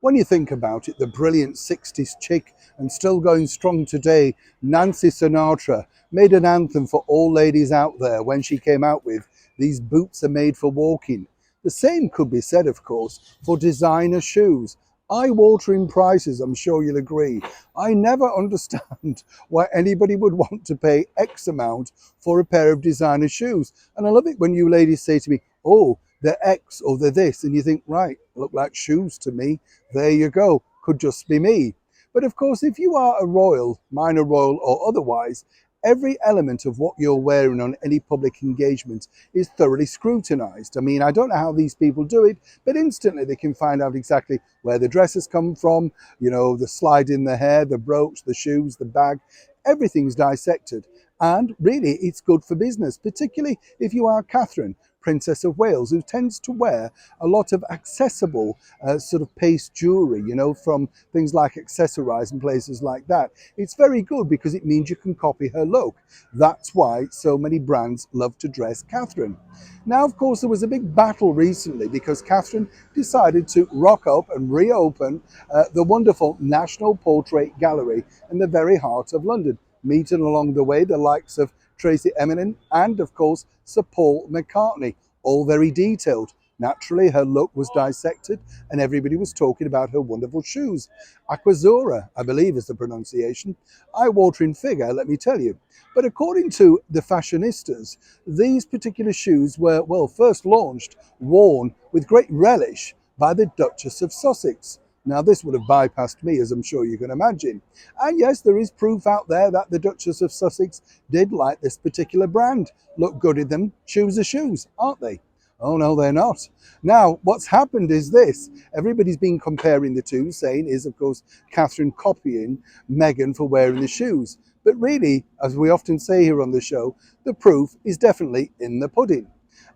When you think about it, the brilliant 60s chick and still going strong today, Nancy Sinatra, made an anthem for all ladies out there when she came out with "These boots are made for walking." The same could be said, of course, for designer shoes. Eye-watering prices, I'm sure you'll agree. I never understand why anybody would want to pay X amount for a pair of designer shoes. And I love it when you ladies say to me, "Oh, they're X or they're this," and you think, right, look like shoes to me. There you go, could just be me. But of course, if you are a royal, minor royal or otherwise, every element of what you're wearing on any public engagement is thoroughly scrutinized. I mean, I don't know how these people do it, but instantly they can find out exactly where the dresses come from, the slide in the hair, the brooch, the shoes, the bag, everything's dissected. And really, it's good for business, particularly if you are Catherine, Princess of Wales, who tends to wear a lot of accessible sort of paste jewellery, from things like Accessorize and places like that. It's very good because it means you can copy her look. That's why so many brands love to dress Catherine. Now, of course, there was a big battle recently because Catherine decided to rock up and reopen the wonderful National Portrait Gallery in the very heart of London, meeting along the way the likes of Tracy Eminent and, of course, Sir Paul McCartney, all very detailed. Naturally, her look was dissected and everybody was talking about her wonderful shoes. Aquazzura, I believe is the pronunciation. Eye-watering figure, let me tell you. But according to the fashionistas, these particular shoes were, well, first launched, worn with great relish by the Duchess of Sussex. Now, this would have bypassed me, as I'm sure you can imagine. And yes, there is proof out there that the Duchess of Sussex did like this particular brand. Look good in them. Shoes are shoes, aren't they? Oh, no, they're not. Now, what's happened is this. Everybody's been comparing the two, saying is, of course, Catherine copying Meghan for wearing the shoes. But really, as we often say here on the show, the proof is definitely in the pudding.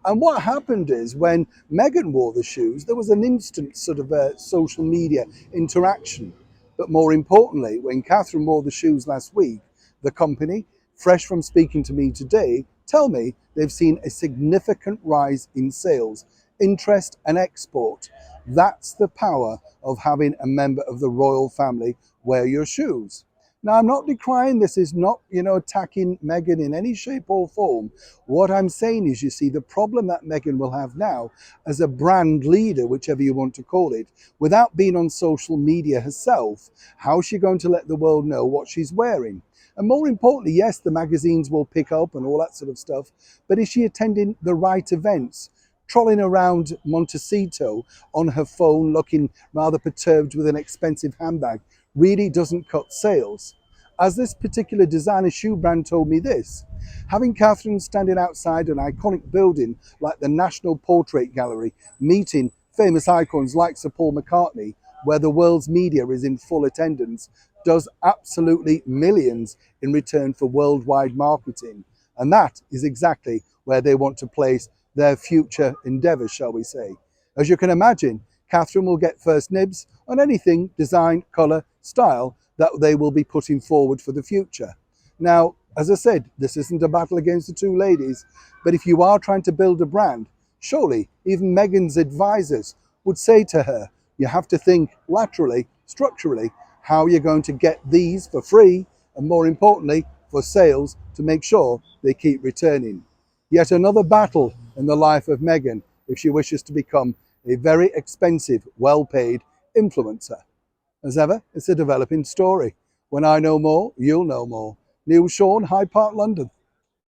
And what happened is when Meghan wore the shoes, there was an instant sort of social media interaction. But more importantly, when Catherine wore the shoes last week, the company, fresh from speaking to me today, tell me they've seen a significant rise in sales, interest and export. That's the power of having a member of the royal family wear your shoes. Now, I'm not decrying this, is not, attacking Meghan in any shape or form. What I'm saying is, you see, the problem that Meghan will have now as a brand leader, whichever you want to call it, without being on social media herself, how's she going to let the world know what she's wearing? And more importantly, yes, the magazines will pick up and all that sort of stuff, but is she attending the right events? Trolling around Montecito on her phone looking rather perturbed with an expensive handbag really doesn't cut sales. As this particular designer shoe brand told me this, having Catherine standing outside an iconic building like the National Portrait Gallery, meeting famous icons like Sir Paul McCartney, where the world's media is in full attendance, does absolutely millions in return for worldwide marketing. And that is exactly where they want to place their future endeavours, shall we say. As you can imagine, Catherine will get first nibs on anything design, colour, style that they will be putting forward for the future. Now, as I said, this isn't a battle against the two ladies, but if you are trying to build a brand, surely even Meghan's advisors would say to her, you have to think laterally, structurally, how you're going to get these for free, and more importantly, for sales to make sure they keep returning. Yet another battle in the life of Meghan if she wishes to become a very expensive, well-paid influencer. As ever, it's a developing story. When I know more, you'll know more. Neil Sean, Hyde Park, London.